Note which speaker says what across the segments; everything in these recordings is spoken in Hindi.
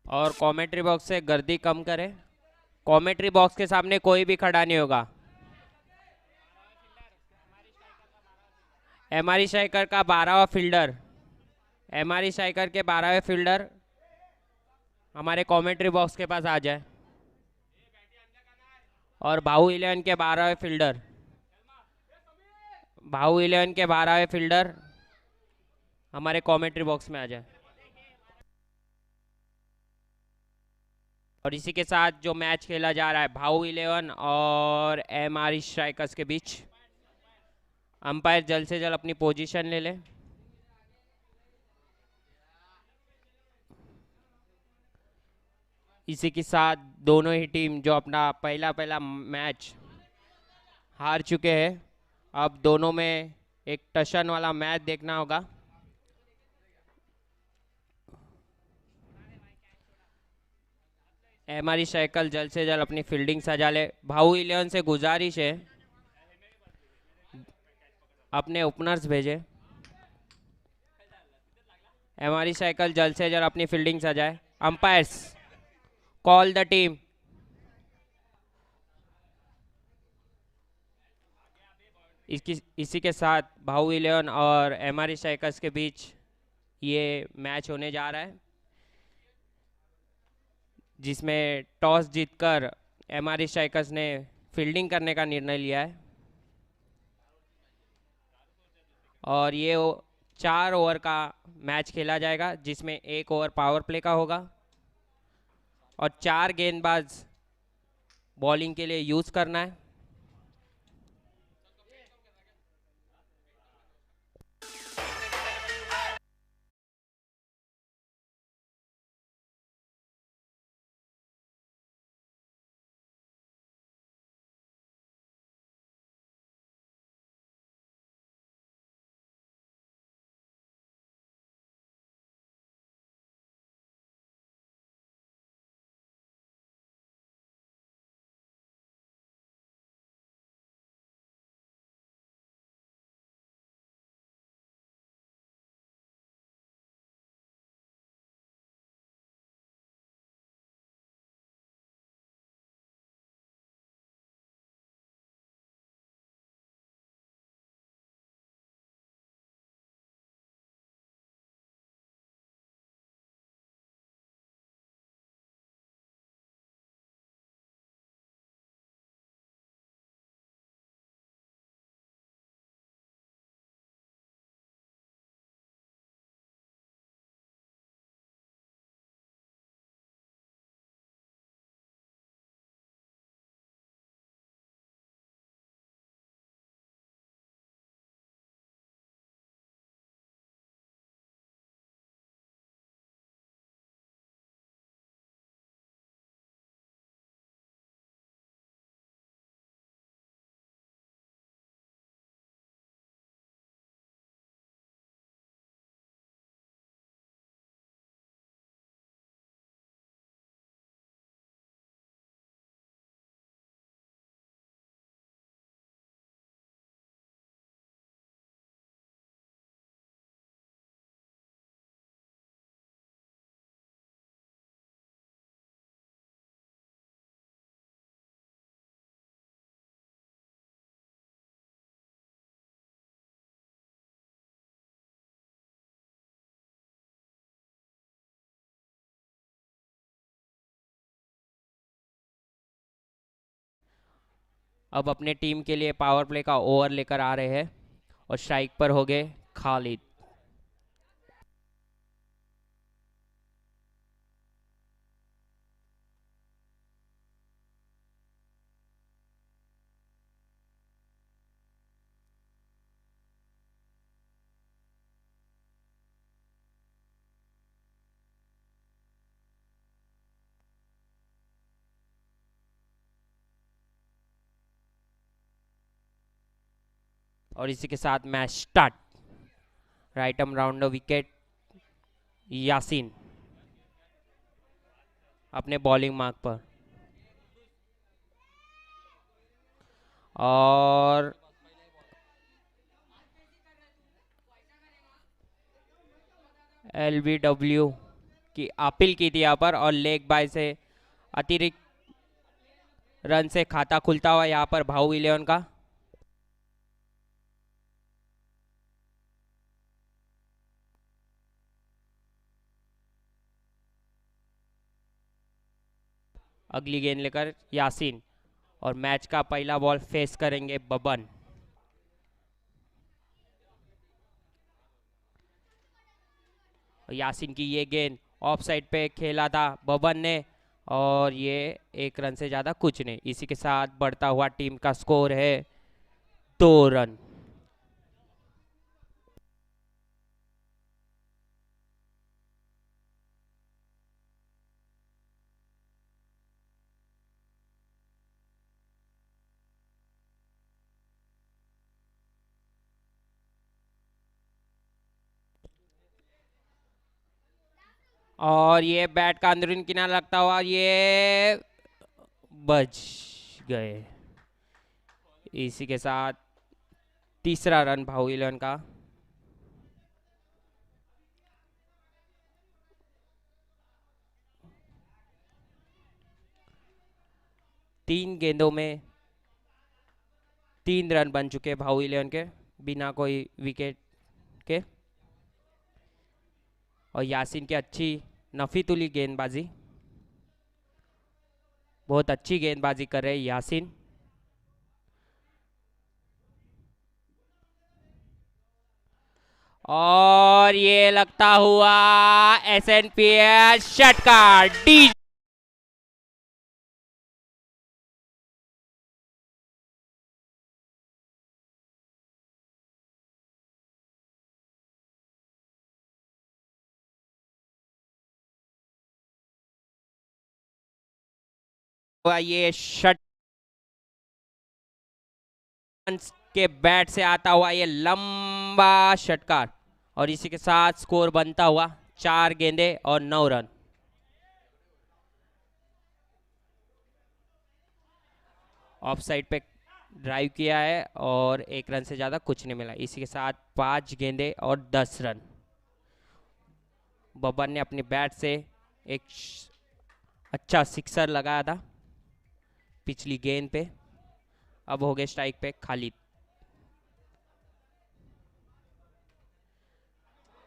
Speaker 1: और कमेंट्री बॉक्स से गर्दी कम करें। कमेंट्री बॉक्स के सामने कोई भी खड़ा नहीं होगा। एमआर स्ट्राइकर का 12वां फील्डर, एमआर स्ट्राइकर के 12वें फील्डर हमारे कमेंट्री बॉक्स के पास आ जाए। और भाऊ 11 के 12वें फील्डर, भाऊ 11 के 12वें फील्डर हमारे कमेंट्री बॉक्स में आ जाए। और इसी के साथ जो मैच खेला जा रहा है भाऊ 11 और एमआर स्ट्राइकर्स के बीच, अंपायर जल्द से जल्द अपनी पोजीशन ले ले। इसी के साथ दोनों ही टीम जो अपना पहला पहला मैच हार चुके हैं, अब दोनों में एक टशन वाला मैच देखना होगा। एमआर स्ट्राइकर जल्द से जल्द अपनी फील्डिंग सजा ले। भाऊ 11 से गुजारिश है अपने ओपनर्स भेजे। एमआर स्ट्राइकर जल्द से जल्द अपनी फील्डिंग सजाए। Umpires call the team. इसी के साथ भाऊ 11 और एमआर स्ट्राइकर्स के बीच ये मैच होने जा रहा है, जिसमें टॉस जीतकर एमआर स्ट्राइकर्स ने फील्डिंग करने का निर्णय लिया है। और ये 4 ओवर का मैच खेला जाएगा, जिसमें 1 ओवर पावर प्ले का होगा और 4 गेंदबाज बॉलिंग के लिए यूज करना है। अब अपने टीम के लिए पावर प्ले का ओवर लेकर आ रहे हैं और स्ट्राइक पर हो गए खालिद। और इसी के साथ match start. Right arm round wicket Yasin अपने बॉलिंग मार्क पर। और एलबीडब्ल्यू की अपील की थी यहाँ पर और लेग बाय से अतिरिक्त रन से खाता खुलता हुआ यहाँ पर भाऊ इलेवन का। अगली गेंद लेकर यासीन और मैच का पहला बॉल फेस करेंगे बबन। यासीन की ये गेंद ऑफ साइड पे खेला था बबन ने और ये 1 रन से ज़्यादा कुछ नहीं। इसी के साथ बढ़ता हुआ टीम का स्कोर है 2 रन। और ये बैट का अंदरूनी किनारा लगता हुआ ये बच गए। इसी के साथ तीसरा रन भाऊ इलेवन का। तीन गेंदों में 3 रन बन चुके भाऊ इलेवन के बिना कोई विकेट के। और यासीन की अच्छी नफी तुली गेंदबाजी, बहुत अच्छी गेंदबाजी कर रहे यासीन। और ये लगता हुआ एसएनपीएल षटकार डी ये षट के बैट से आता हुआ ये लंबा षटकार और इसी के साथ स्कोर बनता हुआ 4 गेंदे और 9 रन। ऑफ साइड पे ड्राइव किया है और 1 रन से ज़्यादा कुछ नहीं मिला। इसी के साथ 5 गेंदे और 10 रन। बबन ने अपनी बैट से एक अच्छा सिक्सर लगाया था पिछली गेंद पे। अब हो गए स्ट्राइक पे खालिद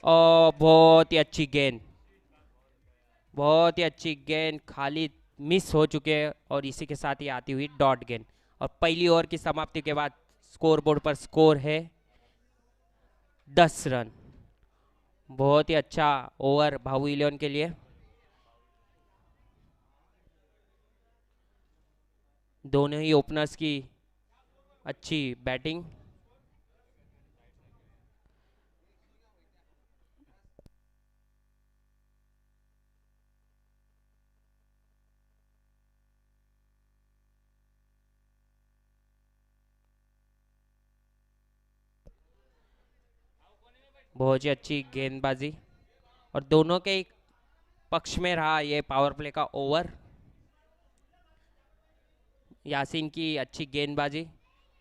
Speaker 1: और बहुत ही अच्छी गेंद, बहुत ही अच्छी गेंद। खालिद मिस हो चुके हैं और इसी के साथ ही आती हुई डॉट गेंद। और पहली ओवर की समाप्ति के बाद स्कोरबोर्ड पर स्कोर है 10 रन। बहुत ही अच्छा ओवर भाऊ इलेवन के लिए। दोनों ही ओपनर्स की अच्छी बैटिंग। बहुत ही अच्छी गेंदबाजी और दोनों के पक्ष में रहा ये पावर प्ले का ओवर। यासीन की अच्छी गेंदबाजी,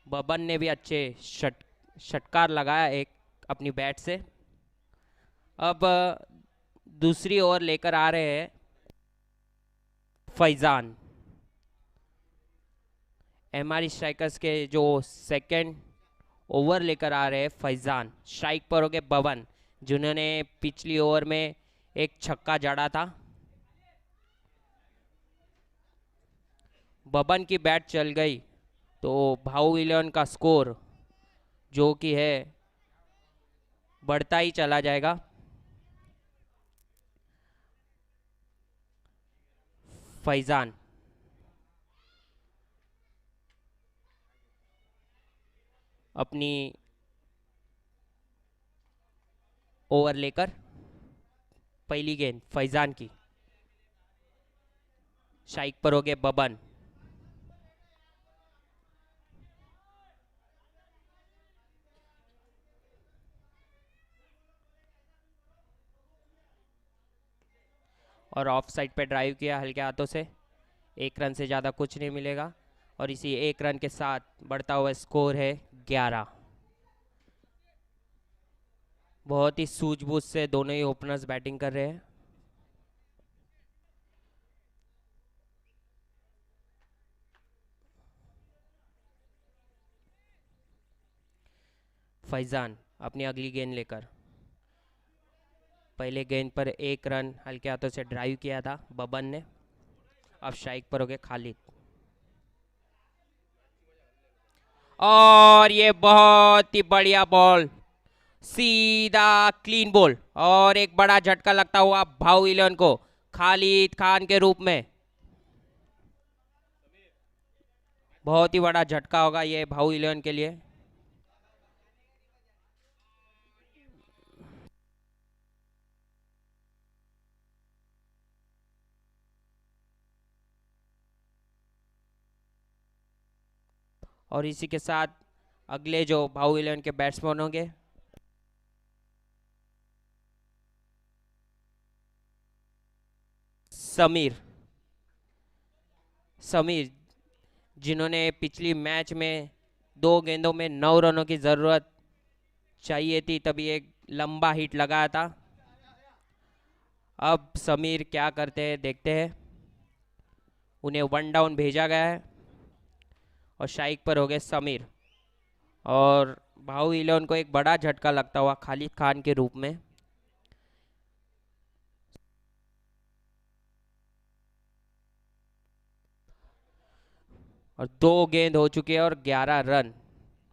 Speaker 1: बबन ने भी अच्छे षटकार लगाया एक अपनी बैट से। अब दूसरी ओवर लेकर आ रहे हैं फैजान। एमआर स्ट्राइकर्स के जो सेकंड ओवर लेकर आ रहे हैं फैजान। स्ट्राइक पर हो गए बबन जिन्होंने पिछली ओवर में एक छक्का जड़ा था। बबन की बैट चल गई तो भाऊ इलेवन का स्कोर जो कि है बढ़ता ही चला जाएगा। फैजान अपनी ओवर लेकर, पहली गेंद फैजान की। स्ट्राइक पर हो गए बबन। और ऑफ साइड पे ड्राइव किया हल्के हाथों से। 1 रन से ज़्यादा कुछ नहीं मिलेगा और इसी 1 रन के साथ बढ़ता हुआ स्कोर है 11। बहुत ही सूझबूझ से दोनों ही ओपनर्स बैटिंग कर रहे हैं। फैजान अपनी अगली गेंद लेकर। पहले गेंद पर एक रन हल्के हाथों से ड्राइव किया था बबन ने। अब स्ट्राइक पर हो गए खालिद। और ये बहुत ही बढ़िया बॉल, सीधा क्लीन बॉल और एक बड़ा झटका लगता हुआ भाऊ 11 को खालिद खान के रूप में। बहुत ही बड़ा झटका होगा ये भाऊ 11 के लिए। और इसी के साथ अगले जो भाऊ 11 के बैट्समैन होंगे, समीर। समीर जिन्होंने पिछली मैच में 2 गेंदों में 9 रनों की ज़रूरत चाहिए थी, तभी एक लंबा हिट लगाया था। अब समीर क्या करते हैं देखते हैं। उन्हें 1 डाउन भेजा गया है और स्ट्राइक पर हो गए समीर। और भाऊ 11 को एक बड़ा झटका लगता हुआ खालिद खान के रूप में। और 2 गेंद हो चुके हैं और 11 रन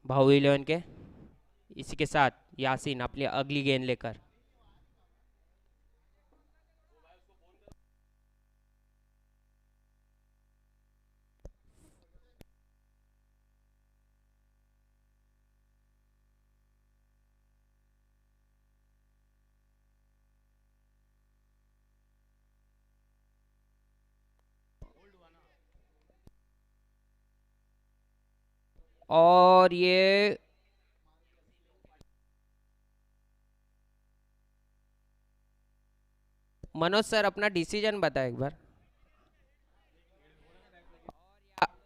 Speaker 1: भाऊ 11 के। इसी के साथ यासीन अपनी अगली गेंद लेकर। और ये मनोज सर अपना डिसीजन बताए एक बार।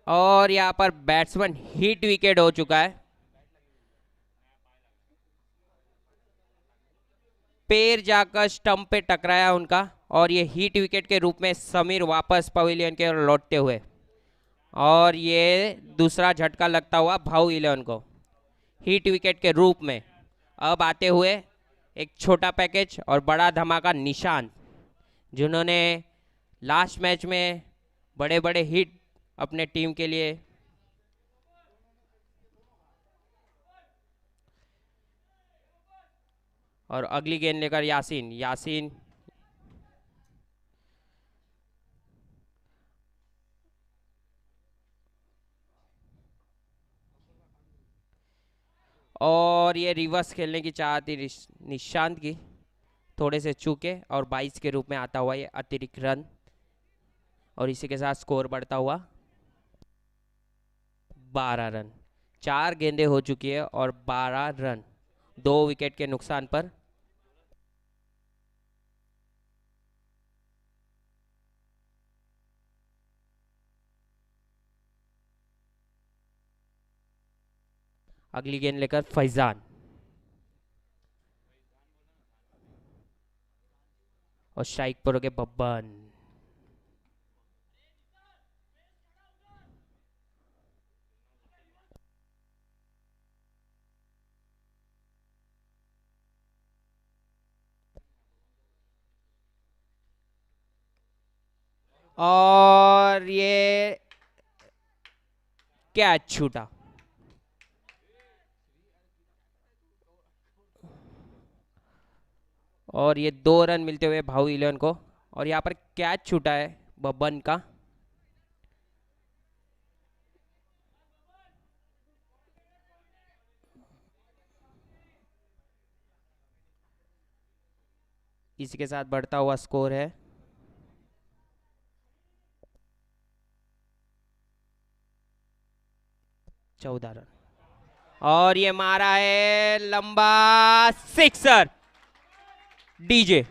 Speaker 1: और यहाँ पर बैट्समैन हिट विकेट हो चुका है। पैर जाकर स्टंप पे टकराया उनका और ये हिट विकेट के रूप में समीर वापस पवेलियन के ओर लौटते हुए। और ये दूसरा झटका लगता हुआ भाऊ 11 को हिट विकेट के रूप में। अब आते हुए एक छोटा पैकेज और बड़ा धमाका निशांत, जिन्होंने लास्ट मैच में बड़े बड़े हिट अपने टीम के लिए। और अगली गेंद लेकर यासीन। यासीन और ये रिवर्स खेलने की चाहत थी निशांत की, थोड़े से चूके और 22 के रूप में आता हुआ ये अतिरिक्त रन। और इसी के साथ स्कोर बढ़ता हुआ 12 रन। 4 गेंदें हो चुकी है और 12 रन 2 विकेट के नुकसान पर। अगली गेंद लेकर फैजान। और स्ट्राइक पर हो गए बब्बन। और ये कैच छूटा। और ये 2 रन मिलते हुए भाऊ 11 को। और यहाँ पर कैच छूटा है बब्बन का। इसी के साथ बढ़ता हुआ स्कोर है 14 रन। और ये मारा है लंबा सिक्सर डीजे।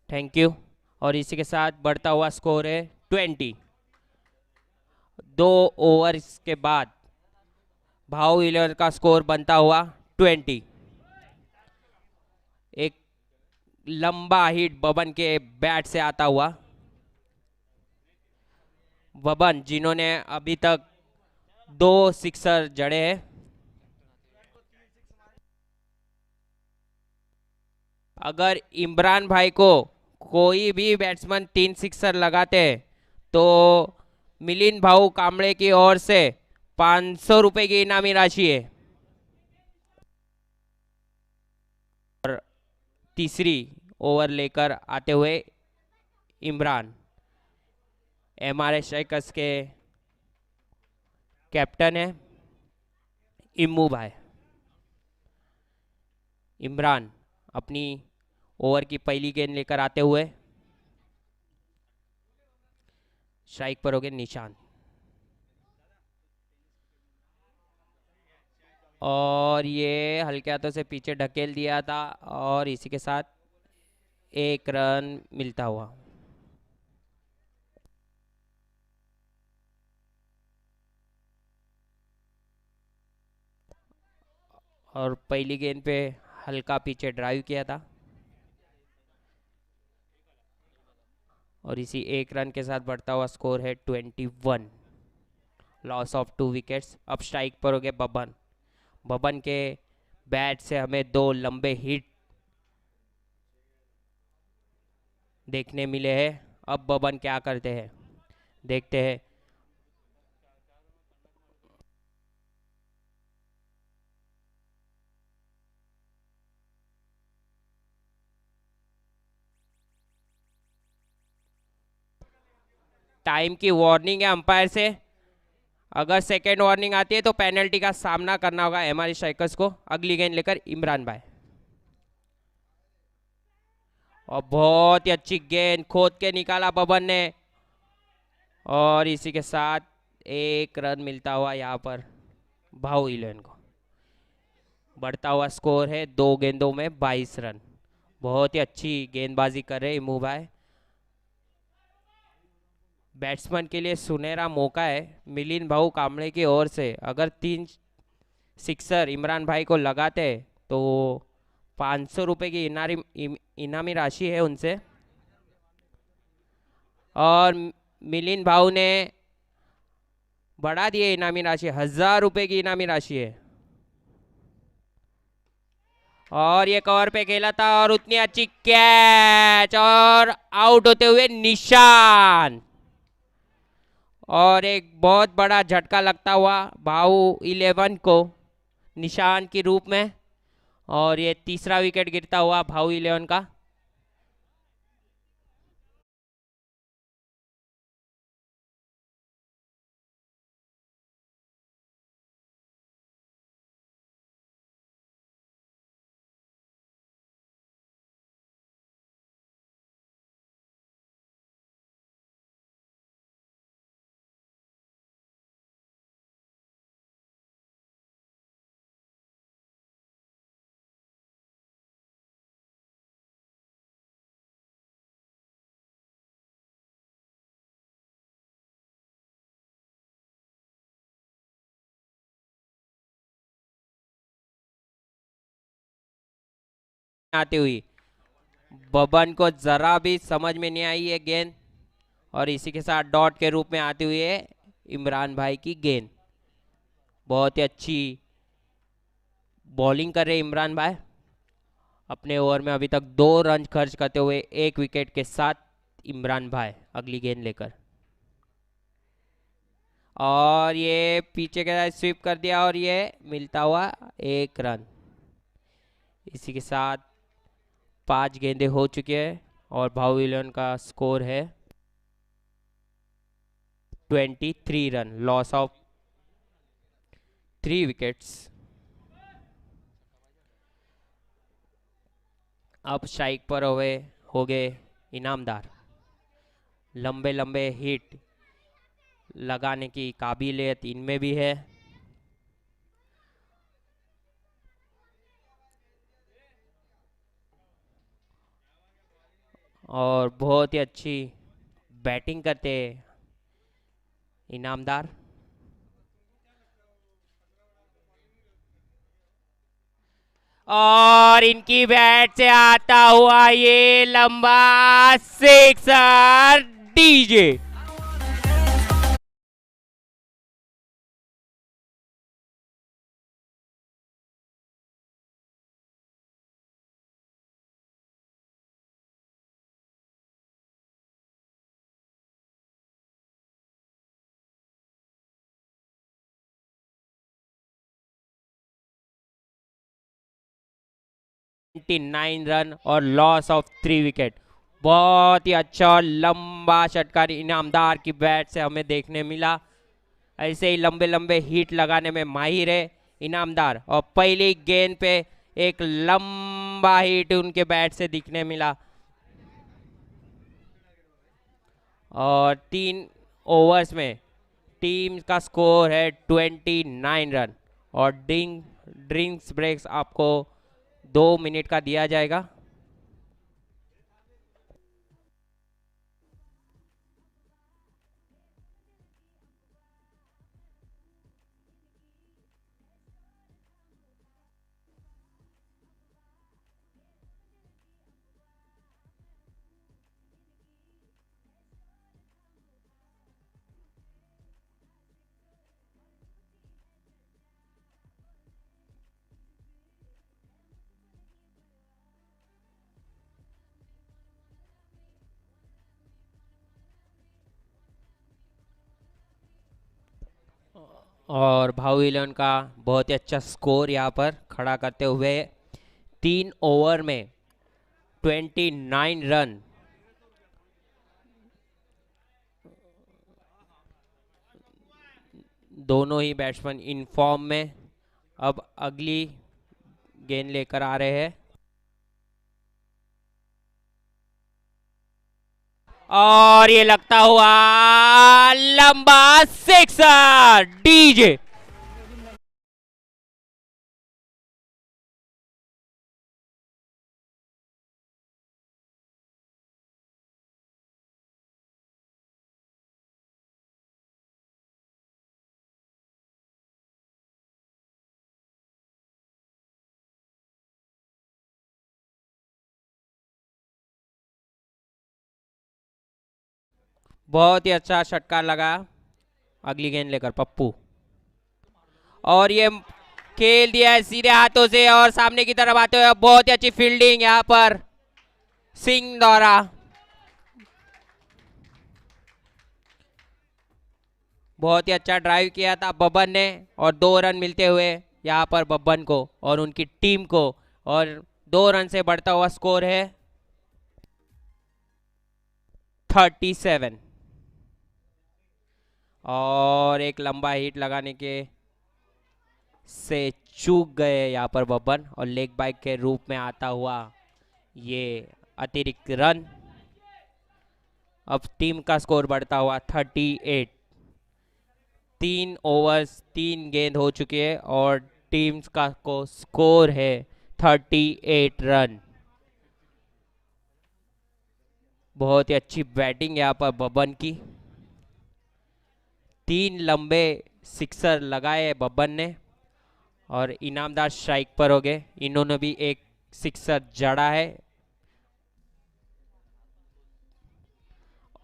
Speaker 1: Thank you. और इसी के साथ बढ़ता हुआ स्कोर है 20। 2 ओवर के बाद भाव व्हीलर का स्कोर बनता हुआ 20। एक लंबा हिट बबन के बैट से आता हुआ। बबन जिन्होंने अभी तक 2 सिक्सर जड़े हैं। अगर इमरान भाई को कोई भी बैट्समैन 3 सिक्सर लगाते हैं तो मिलिंद भाऊ कांबळे की ओर से 500 रुपए की इनामी राशि है। और तीसरी ओवर लेकर आते हुए इमरान, एमआरएस स्ट्राइकर्स के कैप्टन है इम्मू भाई। इमरान अपनी ओवर की पहली गेंद लेकर आते हुए स्ट्राइक पर हो गए निशान, और ये हल्के हाथों से पीछे ढकेल दिया था और इसी के साथ 1 रन मिलता हुआ। और पहली गेंद पे हल्का पीछे ड्राइव किया था और इसी 1 रन के साथ बढ़ता हुआ स्कोर है 21। Loss of 2 wickets. अब स्ट्राइक पर हो गए बबन। बबन के बैट से हमें 2 लंबे हिट देखने मिले हैं। अब बबन क्या करते हैं देखते हैं। टाइम की वार्निंग है अंपायर से। अगर सेकेंड वार्निंग आती है तो पेनल्टी का सामना करना होगा एमआरएस स्ट्राइकर्स को। अगली गेंद लेकर इमरान भाई, और बहुत ही अच्छी गेंद खोद के निकाला बबन ने, और इसी के साथ 1 रन मिलता हुआ यहाँ पर भाऊ 11 को। बढ़ता हुआ स्कोर है 2 गेंदों में 22 रन। बहुत ही अच्छी गेंदबाजी कर रहे इमू भाई। बैट्समैन के लिए सुनहरा मौका है मिलिंद भाऊ कांबळे की ओर से। अगर 3 सिक्सर इमरान भाई को लगाते तो 500 रुपये की इनामी राशि है उनसे। और मिलिंद भाऊ ने बढ़ा दिए इनामी राशि, 1000 रुपये की इनामी राशि है। और ये कवर पे खेला था और उतनी अच्छी कैच, और आउट होते हुए निशान। और एक बहुत बड़ा झटका लगता हुआ भाऊ 11 को निशान के रूप में, और ये तीसरा विकेट गिरता हुआ भाऊ 11 का। आती हुई बबन को जरा भी समझ में नहीं आई है गेंद, और इसी के साथ डॉट के रूप में आती हुई है इमरान भाई की गेंद। बहुत ही अच्छी बॉलिंग कर रहे इमरान भाई। अपने ओवर में अभी तक 2 रन खर्च करते हुए 1 विकेट के साथ इमरान भाई अगली गेंद लेकर, और ये पीछे के साथ स्वीप कर दिया और ये मिलता हुआ 1 रन। इसी के साथ 5 गेंदें हो चुकी है और भाऊ 11 का स्कोर है 23 रन। Loss of 3 wickets. अब स्ट्राइक पर हो गए इनामदार। लंबे लंबे हिट लगाने की काबिलियत इनमें भी है। और बहुत ही अच्छी बैटिंग करते इनामदार। और इनकी बैट से आता हुआ ये लंबा सिक्सर। डीजे। नाइन रन और लॉस ऑफ 3 विकेट। बहुत ही अच्छा और लंबा षटकार इनामदार की बैट से हमें देखने मिला। ऐसे ही लंबे लंबे हिट लगाने में माहिर है इनामदार, और पहली गेंद पे एक लंबा हिट उनके बैट से दिखने मिला। और 3 ओवर्स में टीम का स्कोर है 29 रन। और ड्रिंक्स ब्रेक्स आपको 2 मिनट का दिया जाएगा। और भाऊ इलेवन का बहुत ही अच्छा स्कोर यहाँ पर खड़ा करते हुए 3 ओवर में 29 रन। दोनों ही बैट्समैन इन फॉर्म में अब अगली गेंद लेकर आ रहे हैं। और ये लगता हुआ लंबा सिक्सर। डीजे। बहुत ही अच्छा षटकार लगा। अगली गेंद लेकर पप्पू, और ये खेल दिया है सीधे हाथों से और सामने की तरफ आते हुए। बहुत ही अच्छी फील्डिंग यहाँ पर सिंह द्वारा। बहुत ही अच्छा ड्राइव किया था बब्बन ने, और 2 रन मिलते हुए यहाँ पर बब्बन को और उनकी टीम को। और 2 रन से बढ़ता हुआ स्कोर है 37। और एक लंबा हिट लगाने के से चूक गए यहाँ पर बब्बन, और लेग बाइक के रूप में आता हुआ ये अतिरिक्त रन। अब टीम का स्कोर बढ़ता हुआ 38। 3 ओवर्स 3 गेंद हो चुके हैं और टीम्स का को स्कोर है 38 रन। बहुत ही अच्छी बैटिंग यहाँ पर बब्बन की। 3 लंबे सिक्सर लगाए बब्बन ने, और इनामदार स्ट्राइक पर हो गए। इन्होंने भी एक सिक्सर जड़ा है,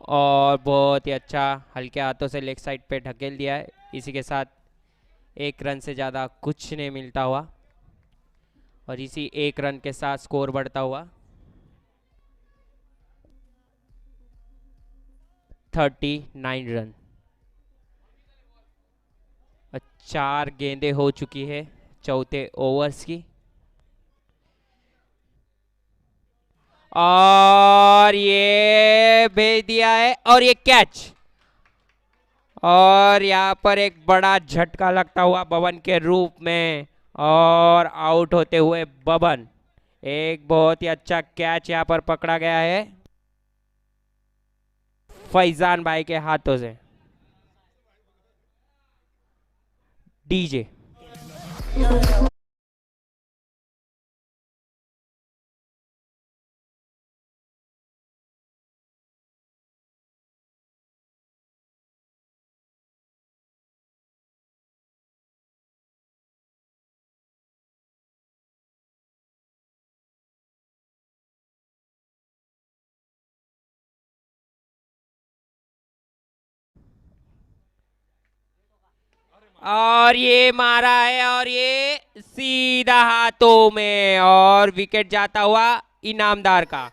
Speaker 1: और बहुत ही अच्छा हल्के हाथों से लेग साइड पे ढकेल दिया है। इसी के साथ 1 रन से ज़्यादा कुछ नहीं मिलता हुआ, और इसी 1 रन के साथ स्कोर बढ़ता हुआ 39 रन। 4 गेंदें हो चुकी है चौथे ओवर्स की, और ये भेज दिया है और ये कैच। और यहाँ पर एक बड़ा झटका लगता हुआ बबन के रूप में, और आउट होते हुए बबन। एक बहुत ही अच्छा कैच यहाँ पर पकड़ा गया है फैजान भाई के हाथों से। डीजे। और ये मारा है और ये सीधा हाथों में और विकेट जाता हुआ इनामदार का।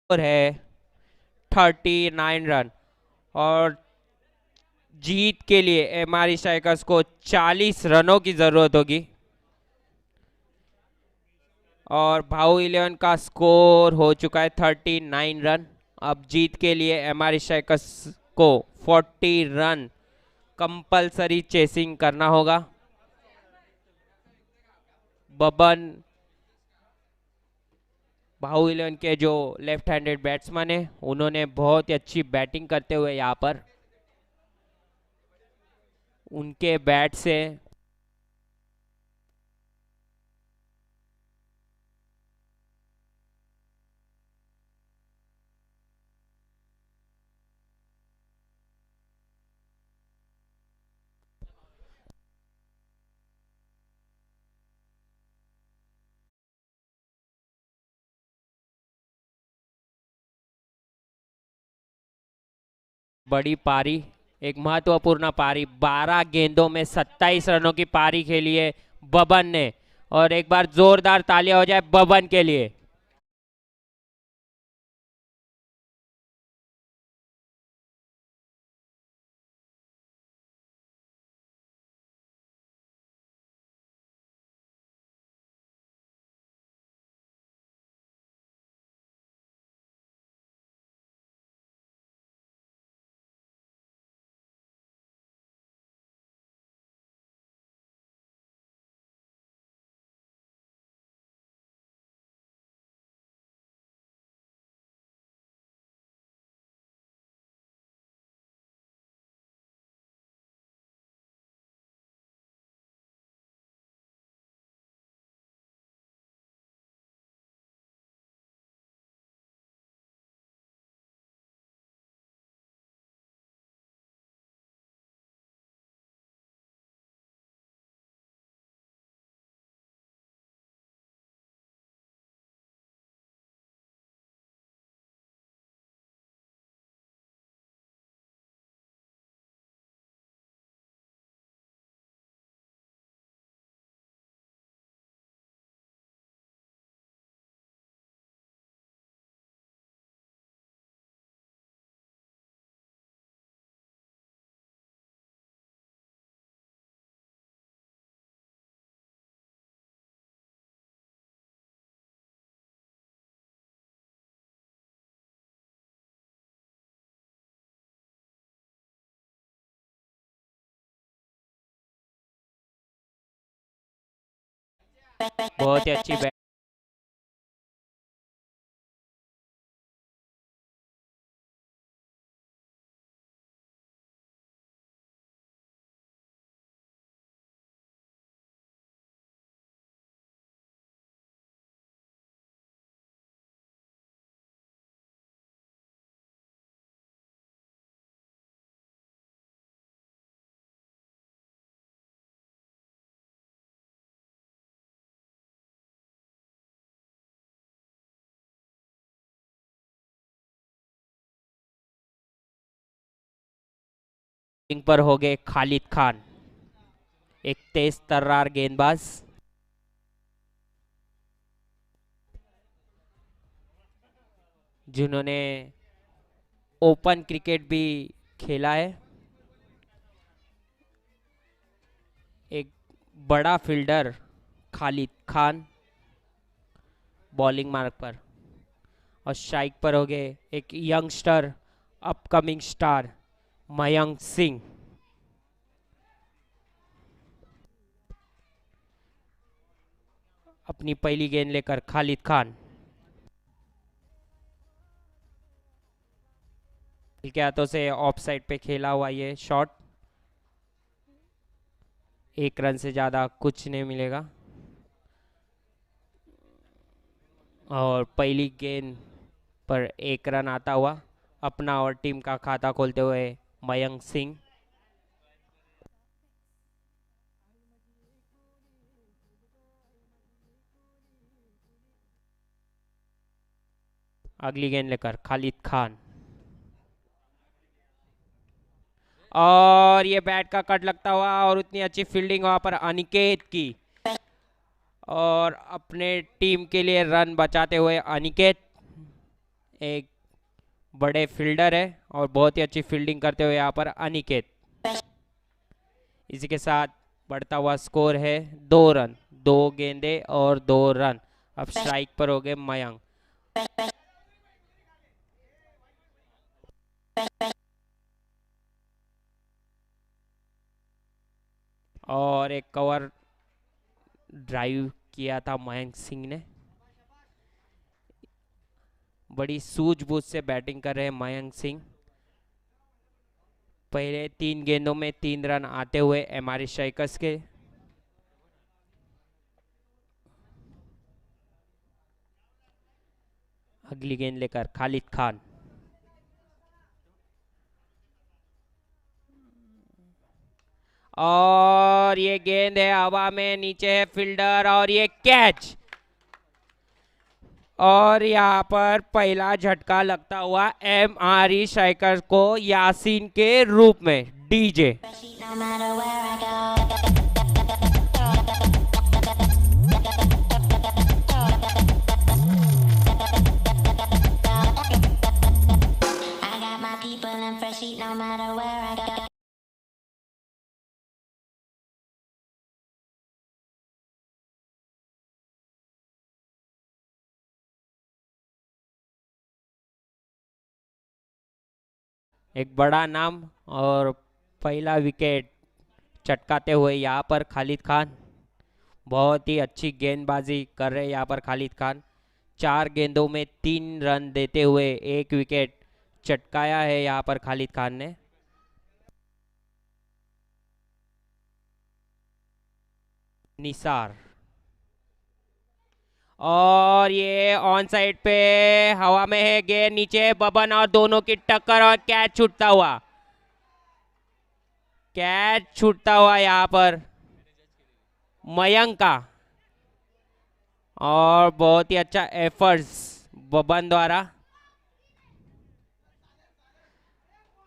Speaker 1: और है 39 रन और जीत के लिए एमआर स्ट्राइकर्स को 40 रनों की जरूरत होगी और भाऊ 11 का स्कोर हो चुका है 39 रन। अब जीत के लिए एमआर स्ट्राइकर्स को 40 रन कंपलसरी चेसिंग करना होगा। बबन भाऊ 11 के जो लेफ्ट हैंडेड बैट्समैन है उन्होंने बहुत ही अच्छी बैटिंग करते हुए यहाँ पर उनके बैट से बड़ी पारी, एक महत्वपूर्ण पारी, 12 गेंदों में 27 रनों की पारी खेली है बबन ने और एक बार जोरदार तालियां हो जाए बबन के लिए। बहुत ही अच्छी बैटिंग पर हो गए खालिद खान, एक तेज तर्रार गेंदबाज जिन्होंने ओपन क्रिकेट भी खेला है। एक बड़ा फील्डर खालिद खान बॉलिंग मार्ग पर और स्ट्राइक पर हो गए एक youngster upcoming star Mayank Singh. अपनी पहली गेंद लेकर खालिद खान के हाथों से ऑफ साइड पे खेला हुआ ये शॉट, 1 रन से ज़्यादा कुछ नहीं मिलेगा। और पहली गेंद पर 1 रन आता हुआ अपना और टीम का खाता खोलते हुए मयंक सिंह। अगली गेंद लेकर खालिद खान, और ये बैट का कट लगता हुआ और उतनी अच्छी फील्डिंग वहां पर अनिकेत की, और अपने टीम के लिए रन बचाते हुए अनिकेत एक बड़े फील्डर है और बहुत ही अच्छी फील्डिंग करते हुए यहाँ पर अनिकेत। इसी के साथ बढ़ता हुआ स्कोर है 2 रन, 2 गेंदे और 2 रन। अब स्ट्राइक पर हो गए मयंक। और एक कवर ड्राइव किया था मयंक सिंह ने। बड़ी सूझबूझ से बैटिंग कर रहे हैं मयंक सिंह। पहले 3 गेंदों में 3 रन आते हुए एमआर स्ट्राइकर्स के। अगली गेंद लेकर खालिद खान, और ये गेंद है हवा में, नीचे है फील्डर और ये कैच। और यहाँ पर पहला झटका लगता हुआ एमआर स्ट्राइकर को यासीन के रूप में, डीजे। एक बड़ा नाम और पहला विकेट चटकाते हुए यहाँ पर खालिद खान। बहुत ही अच्छी गेंदबाजी कर रहे हैं यहाँ पर खालिद खान। 4 गेंदों में 3 रन देते हुए 1 विकेट चटकाया है यहाँ पर खालिद खान ने। निसार, और ये ऑन साइड पे हवा में है गेंद, नीचे बबन और दोनों की टक्कर और कैच छूटता हुआ, कैच छूटता हुआ यहाँ पर मयंक का। और बहुत ही अच्छा एफर्ट्स बबन द्वारा,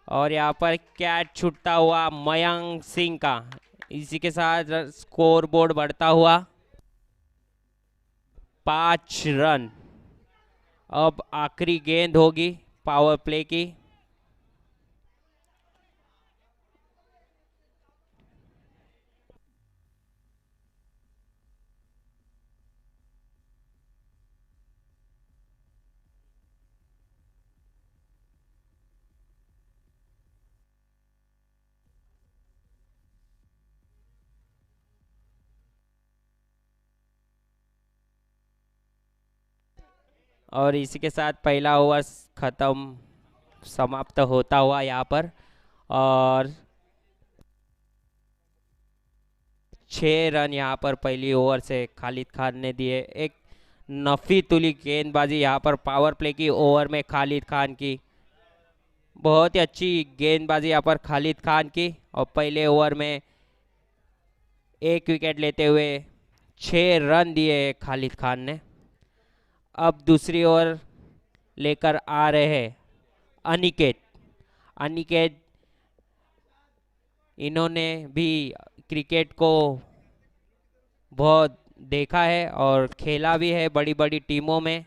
Speaker 1: और यहाँ पर कैच छूटता हुआ मयंक सिंह का। इसी के साथ स्कोर बोर्ड बढ़ता हुआ 5 रन। अब आखिरी गेंद होगी पावर प्ले की। और इसी के साथ पहला ओवर खत्म, समाप्त होता हुआ यहाँ पर। और 6 रन यहाँ पर पहली ओवर से खालिद खान ने दिए। एक नफी तुली गेंदबाजी यहाँ पर पावर प्ले की ओवर में खालिद खान की। बहुत ही अच्छी गेंदबाजी यहाँ पर खालिद खान की, और पहले ओवर में 1 विकेट लेते हुए 6 रन दिए खालिद खान ने। अब दूसरी ओवर लेकर आ रहे हैं अनिकेत। अनिकेत, इन्होंने भी क्रिकेट को बहुत देखा है और खेला भी है बड़ी बड़ी टीमों में।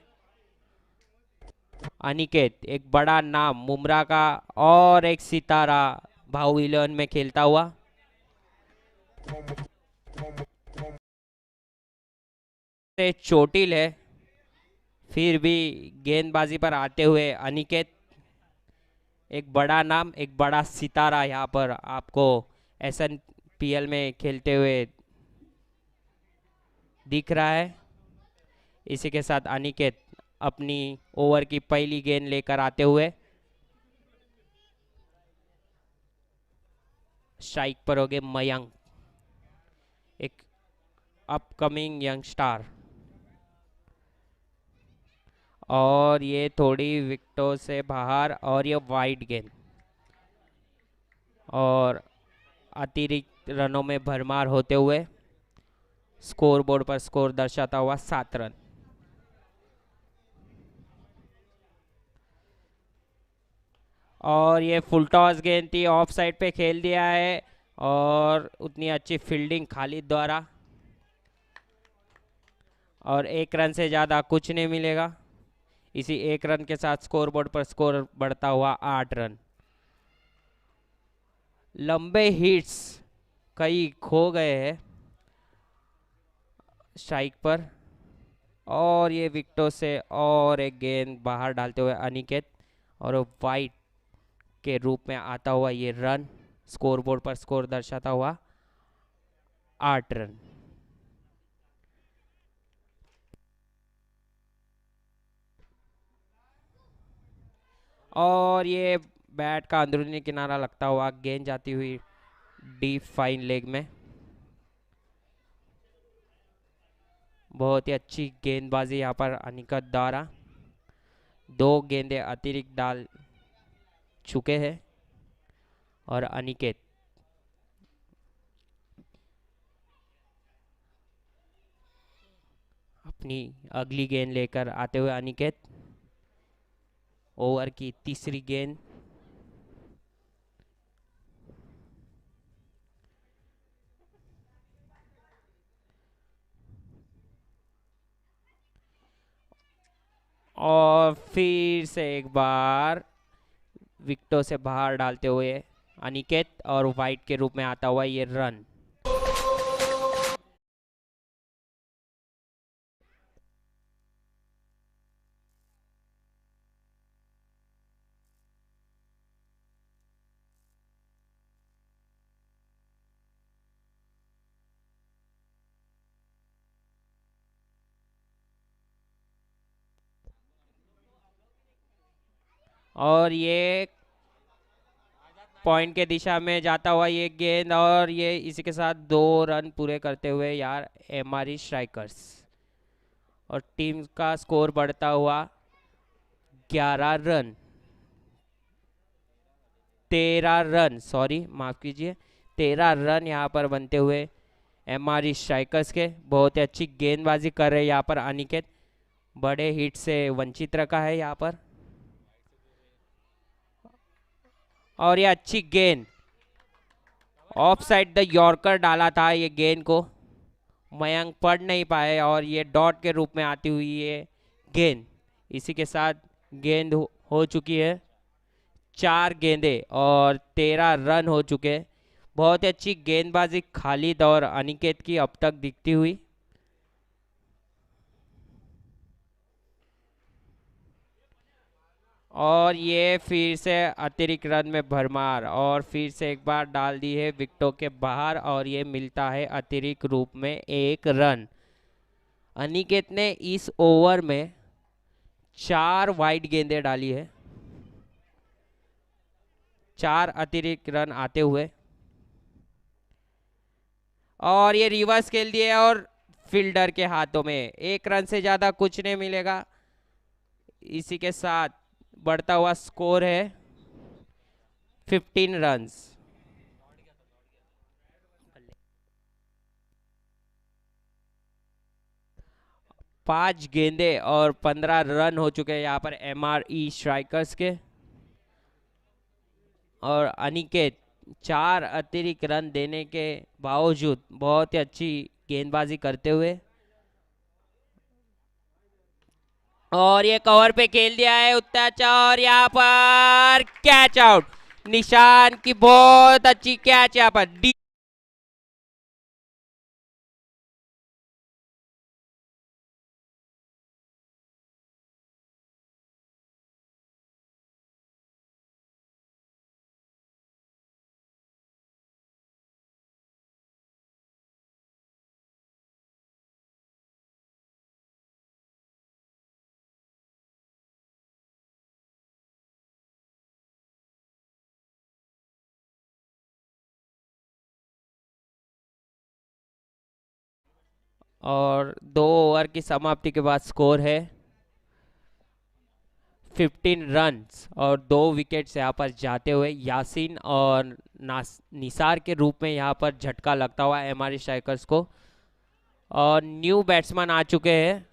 Speaker 1: अनिकेत एक बड़ा नाम मुमरा का और एक सितारा भाऊ 11 में खेलता हुआ। चोटिल है, फिर भी गेंदबाजी पर आते हुए अनिकेत एक बड़ा नाम, एक बड़ा सितारा यहाँ पर आपको एसएनपीएल में खेलते हुए दिख रहा है। इसी के साथ अनिकेत अपनी ओवर की पहली गेंद लेकर आते हुए स्ट्राइक पर हो गए मयंक, एक अपकमिंग यंग स्टार। और ये थोड़ी विकेटों से बाहर, और ये वाइड गेंद, और अतिरिक्त रनों में भरमार होते हुए स्कोर बोर्ड पर स्कोर दर्शाता हुआ 7 रन। और ये फुल टॉस गेंद थी, ऑफ साइड पे खेल दिया है, और उतनी अच्छी फील्डिंग खालिद द्वारा, और 1 रन से ज़्यादा कुछ नहीं मिलेगा। इसी 1 रन के साथ स्कोर बोर्ड पर स्कोर बढ़ता हुआ 8 रन। लंबे हिट्स कई खो गए हैं स्ट्राइक पर, और ये विकेटों से और एक गेंद बाहर डालते हुए अनिकेत, और वाइट के रूप में आता हुआ ये रन स्कोर बोर्ड पर स्कोर दर्शाता हुआ 8 रन। और ये बैट का अंदरूनी किनारा लगता हुआ गेंद जाती हुई डीप फाइन लेग में। बहुत ही अच्छी गेंदबाजी यहाँ पर अनिकेत द्वारा, 2 गेंदें अतिरिक्त डाल चुके हैं, और अनिकेत अपनी अगली गेंद लेकर आते हुए अनिकेत, ओवर की तीसरी गेंद। और फिर से एक बार विकेटों से बाहर डालते हुए अनिकेत, और वाइट के रूप में आता हुआ ये रन। और ये पॉइंट के दिशा में जाता हुआ ये गेंद, और ये इसी के साथ 2 रन पूरे करते हुए यार एमआरई स्ट्राइकर्स, और टीम का स्कोर बढ़ता हुआ 11 रन, 13 रन, सॉरी माफ कीजिए, 13 रन यहाँ पर बनते हुए एमआरई स्ट्राइकर्स के। बहुत ही अच्छी गेंदबाजी कर रहे हैं यहाँ पर अनिकेत, बड़े हिट से वंचित रखा है यहाँ पर। और ये अच्छी गेंद, ऑफ साइड द यॉर्कर डाला था ये गेंद को, मयंक पढ़ नहीं पाए, और ये डॉट के रूप में आती हुई ये गेंद, इसी के साथ गेंद हो चुकी है 4 गेंदें, और 13 रन हो चुके। बहुत ही अच्छी गेंदबाजी खालिद और अनिकेत की अब तक दिखती हुई। और ये फिर से अतिरिक्त रन में भरमार, और फिर से एक बार डाल दी है विकेटों के बाहर, और ये मिलता है अतिरिक्त रूप में 1 रन। अनिकेत ने इस ओवर में 4 वाइड गेंदें डाली है, 4 अतिरिक्त रन आते हुए, और ये रिवर्स खेल दिए, और फील्डर के हाथों में 1 रन से ज्यादा कुछ नहीं मिलेगा। इसी के साथ बढ़ता हुआ स्कोर है 15 रन। 5 गेंदें और 15 रन हो चुके हैं यहाँ पर एमआरई स्ट्राइकर्स के, और अनिकेत 4 अतिरिक्त रन देने के बावजूद बहुत ही अच्छी गेंदबाजी करते हुए, और ये कवर पे खेल दिया है उत्ता अच्छा, और यहाँ पर कैच आउट, निशान की बहुत अच्छी कैच यहाँ पर। और 2 ओवर की समाप्ति के बाद स्कोर है 15 रन्स और 2 विकेट्स यहाँ पर जाते हुए यासीन और निसार के रूप में यहाँ पर झटका लगता हुआ एमआरई स्ट्राइकर्स को। और न्यू बैट्समैन आ चुके हैं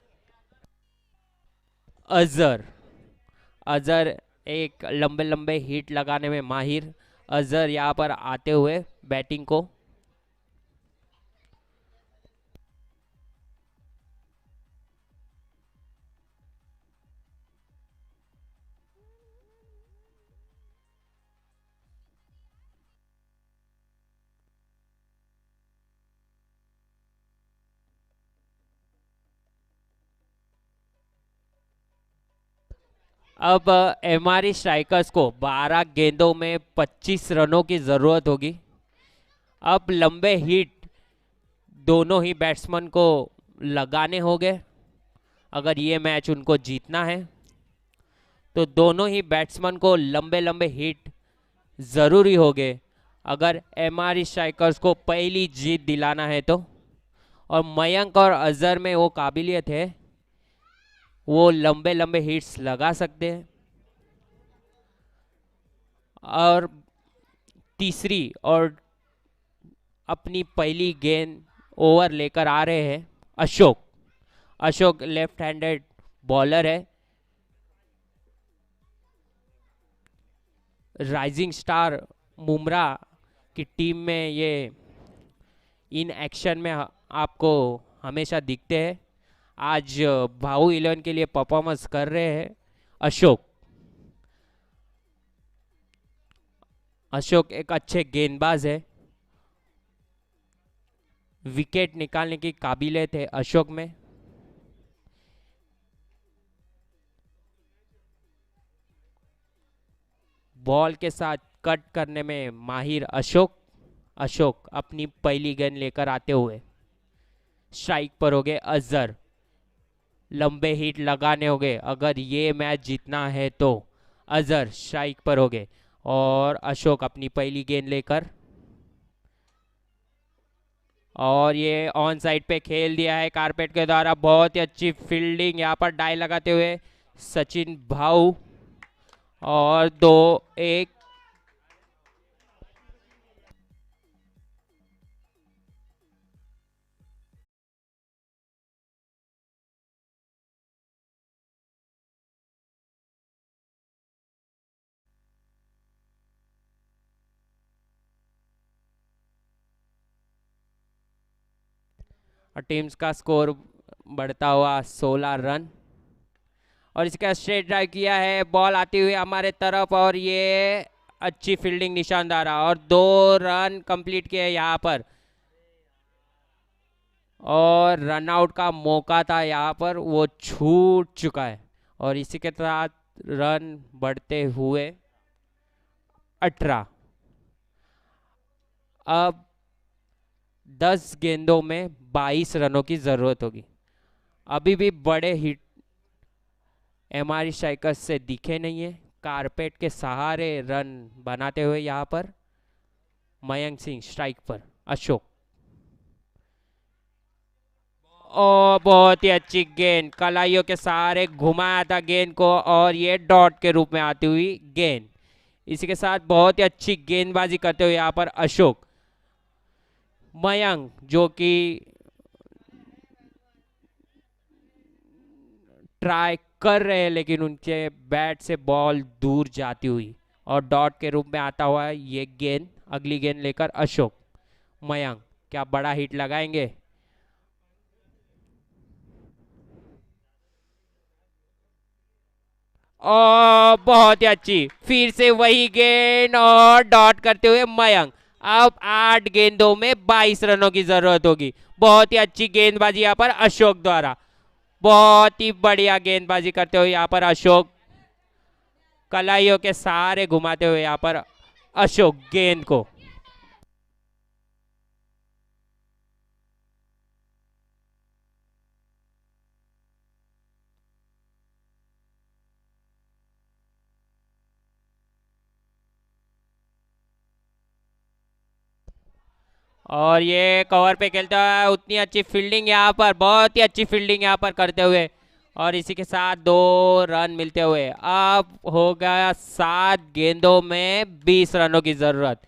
Speaker 1: अजहर। अजहर एक लंबे लंबे हिट लगाने में माहिर अजहर यहाँ पर आते हुए बैटिंग को। अब एमआरई स्ट्राइकर्स को 12 गेंदों में 25 रनों की ज़रूरत होगी। अब लंबे हिट दोनों ही बैट्समैन को लगाने होंगे अगर ये मैच उनको जीतना है। तो दोनों ही बैट्समैन को लंबे लंबे हिट ज़रूरी होंगे अगर एमआरई स्ट्राइकर्स को पहली जीत दिलाना है तो। और मयंक और अजहर में वो काबिलियत है, वो लंबे लंबे हिट्स लगा सकते हैं। और तीसरी और अपनी पहली गेंद ओवर लेकर आ रहे हैं Ashok. Ashok left handed bowler है, राइजिंग स्टार मुमरा की टीम में ये इन एक्शन में आपको हमेशा दिखते हैं। आज भाऊ 11 के लिए परफॉर्मेंस कर रहे हैं अशोक। अशोक एक अच्छे गेंदबाज है, विकेट निकालने की काबिलियत है अशोक में। बॉल के साथ कट करने में माहिर अशोक। अशोक अपनी पहली गेंद लेकर आते हुए स्ट्राइक पर हो गए अजहर। लंबे हिट लगाने होंगे अगर ये मैच जीतना है तो। अजहर स्ट्राइक पर हो गए और अशोक अपनी पहली गेंद लेकर, और ये ऑन साइड पे खेल दिया है कारपेट के द्वारा। बहुत ही अच्छी फील्डिंग यहाँ पर डाई लगाते हुए सचिन भाऊ। और 2-1। टीम्स का स्कोर बढ़ता हुआ 16 रन। और इसका स्ट्रेट ड्राइव किया है, बॉल आती हुई हमारे तरफ और ये अच्छी फील्डिंग निशानदारा और 2 रन कंप्लीट किए यहाँ पर। और रन आउट का मौका था यहाँ पर, वो छूट चुका है। और इसी के साथ रन बढ़ते हुए 18। अब 10 गेंदों में 22 रनों की जरूरत होगी। अभी भी बड़े हिट एमआरई स्ट्राइकर्स से दिखे नहीं है। कारपेट के सहारे रन बनाते हुए यहाँ पर मयंक सिंह स्ट्राइक पर। अशोक और बहुत ही अच्छी गेंद, कलाइयों के सहारे घुमाया था गेंद को और ये डॉट के रूप में आती हुई गेंद। इसी के साथ बहुत ही अच्छी गेंदबाजी करते हुए यहाँ पर अशोक। मयंक जो कि ट्राई कर रहे हैं लेकिन उनके बैट से बॉल दूर जाती हुई और डॉट के रूप में आता हुआ ये गेंद। अगली गेंद लेकर अशोक। मयंक क्या बड़ा हिट लगाएंगे? और बहुत ही अच्छी फिर से वही गेंद और डॉट करते हुए मयंक। अब 8 गेंदों में 22 रनों की जरूरत होगी। बहुत ही अच्छी गेंदबाजी यहाँ पर अशोक द्वारा। बहुत ही बढ़िया गेंदबाजी करते हुए यहाँ पर अशोक, कलाइयों के सहारे घुमाते हुए यहाँ पर अशोक गेंद को। और ये कवर पे खेलता है, उतनी अच्छी फील्डिंग यहाँ पर, बहुत ही अच्छी फील्डिंग यहाँ पर करते हुए, और इसी के साथ 2 रन मिलते हुए अब हो गया 7 गेंदों में 20 रनों की जरूरत।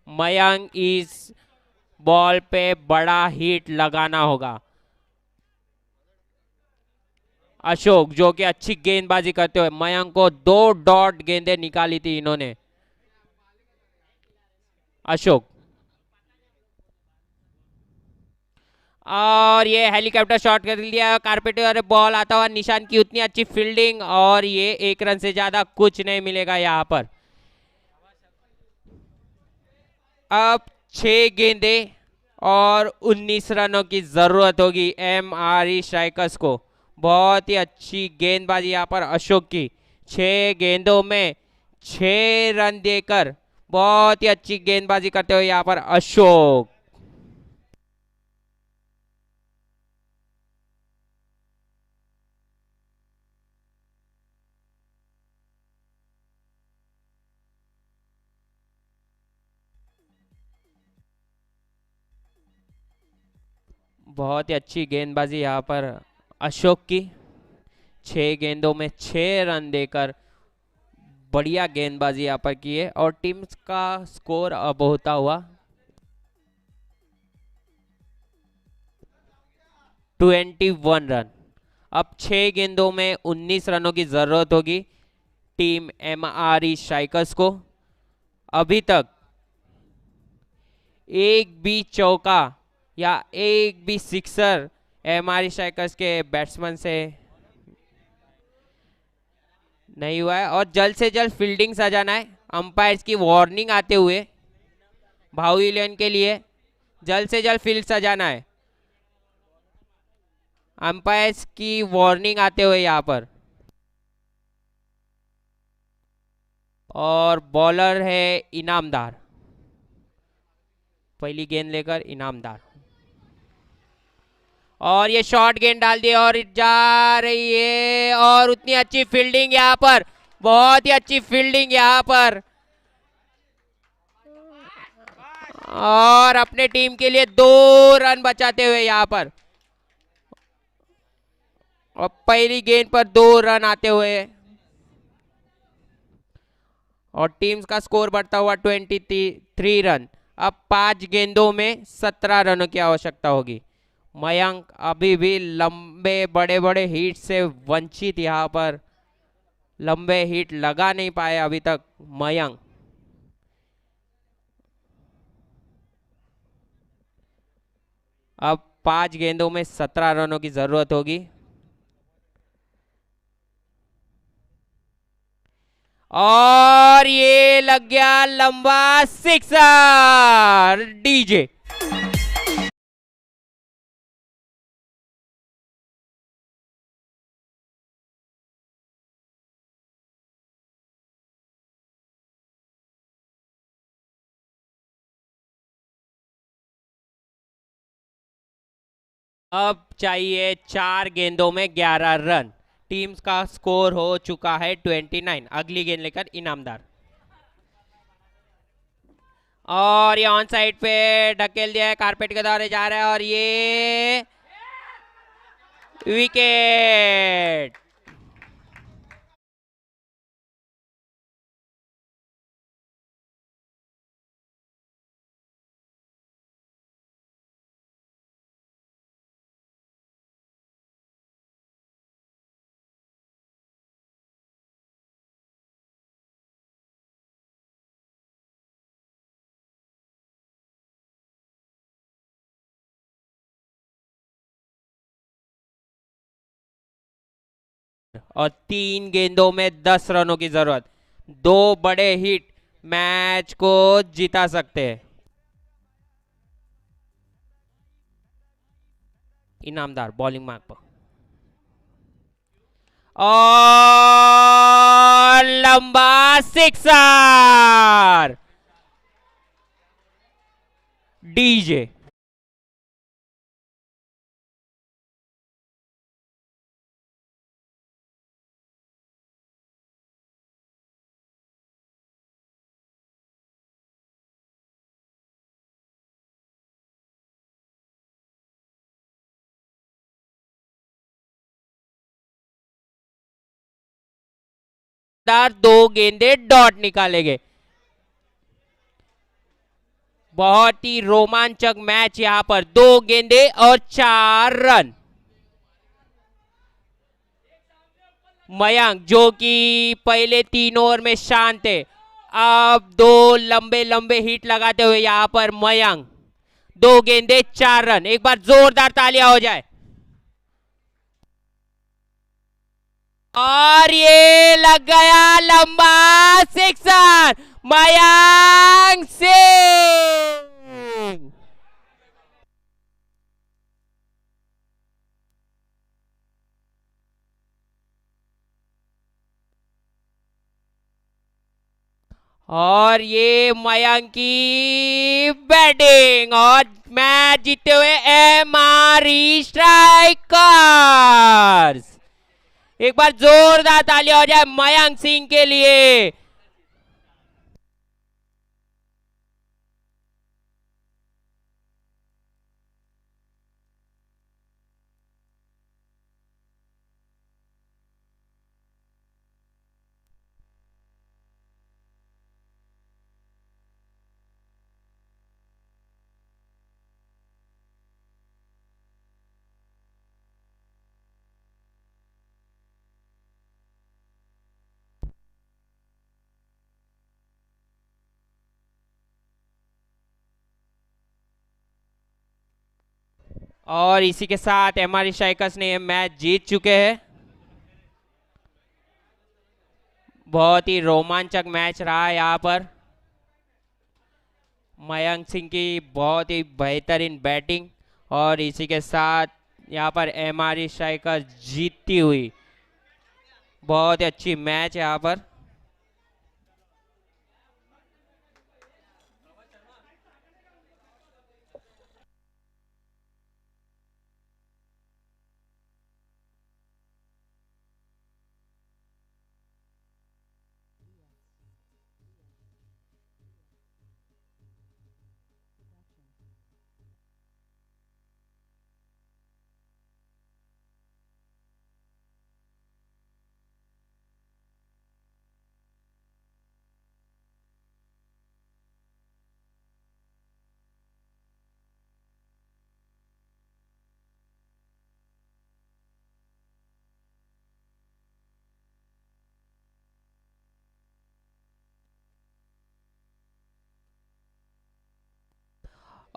Speaker 1: मयंक इस बॉल पे बड़ा हिट लगाना होगा। अशोक जो कि अच्छी गेंदबाजी करते हुए, मयंक को 2 डॉट गेंदें निकाली थी इन्होंने। अशोक, और ये हेलीकॉप्टर शॉट कर लिया, कारपेट और बॉल आता हुआ निशान की, उतनी अच्छी फील्डिंग, और ये 1 रन से ज्यादा कुछ नहीं मिलेगा यहाँ पर। अब 6 गेंदे और 19 रनों की जरूरत होगी MRE स्ट्राइकर्स को। बहुत ही अच्छी गेंदबाजी यहाँ पर अशोक की, 6 गेंदों में 6 रन देकर बहुत ही अच्छी गेंदबाजी करते हुए यहाँ पर अशोक। बहुत ही अच्छी गेंदबाजी यहाँ पर अशोक की, 6 गेंदों में 6 रन देकर बढ़िया गेंदबाजी यहाँ पर की है। और टीम का स्कोर अब होता हुआ 21 रन। अब 6 गेंदों में 19 रनों की जरूरत होगी टीम MRE स्ट्राइकर्स को। अभी तक एक भी चौका या एक भी सिक्सर MRE स्ट्राइकर्स के बैट्समैन से नहीं हुआ है, और जल्द से जल्द फील्डिंग सजाना है। अंपायर्स की वार्निंग आते हुए भाऊ इलेवन के लिए जल्द से जल्द फील्ड सजाना है। अंपायर्स की वार्निंग आते हुए यहाँ पर, और बॉलर है इनामदार, पहली गेंद लेकर इनामदार, और ये शॉर्ट गेंद डाल दी और जा रही है, और उतनी अच्छी फील्डिंग यहाँ पर, बहुत ही अच्छी फील्डिंग यहाँ पर, और अपने टीम के लिए 2 रन बचाते हुए यहाँ पर, और पहली गेंद पर 2 रन आते हुए, और टीम्स का स्कोर बढ़ता हुआ 23 रन। अब 5 गेंदों में 17 रनों की आवश्यकता होगी। मयंक अभी भी लंबे बड़े बड़े हिट से वंचित, यहाँ पर लंबे हिट लगा नहीं पाए अभी तक मयंक। अब 5 गेंदों में 17 रनों की जरूरत होगी, और ये लग गया लंबा सिक्सर। डीजे अब चाहिए 4 गेंदों में 11 रन। टीम्स का स्कोर हो चुका है 29। अगली गेंद लेकर इनामदार, और ये ऑन साइड पे ढकेल दिया है, कारपेट के दौरे जा रहा है, और ये विकेट। और 3 गेंदों में 10 रनों की जरूरत, 2 बड़े हिट मैच को जिता सकते हैं। इनामदार बॉलिंग मार्क पर, और लंबा सिक्सर। डीजे दो गेंदे डॉट निकालेंगे। बहुत ही रोमांचक मैच यहां पर, 2 गेंदे और 4 रन। मयंक जो कि पहले 3 ओवर में शांत थे, अब 2 लंबे लंबे हिट लगाते हुए यहां पर मयंक, 2 गेंदे 4 रन। एक बार जोरदार तालियां हो जाए। और ये लग गया लंबा सिक्सर, मयंक सिंह। और ये मयंक की बैटिंग, और मैच जीते हुए एमआरई स्ट्राइकर्स। एक बार जोरदार तालियां हो जाए मयंक सिंह के लिए। और इसी के साथ एमआरई स्ट्राइकर्स ने ये मैच जीत चुके हैं। बहुत ही रोमांचक मैच रहा यहाँ पर। मयंक सिंह की बहुत ही बेहतरीन बैटिंग, और इसी के साथ यहाँ पर एमआरई स्ट्राइकर्स जीतती हुई। बहुत ही अच्छी मैच यहाँ पर।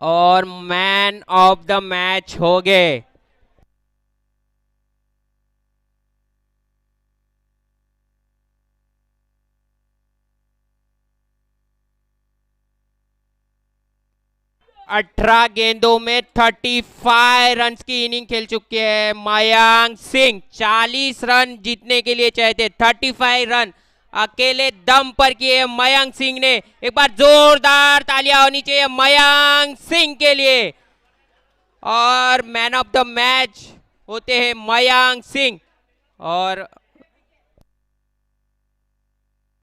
Speaker 1: और मैन ऑफ द मैच हो गए अठारह गेंदों में 35 रन की इनिंग खेल चुके हैं मयंक सिंह। 40 रन जीतने के लिए चाहते, 35 रन अकेले दम पर किए मयंक सिंह ने। एक बार जोरदार तालियां होनी चाहिए मयंक सिंह के लिए। और मैन ऑफ द मैच होते हैं मयंक सिंह। और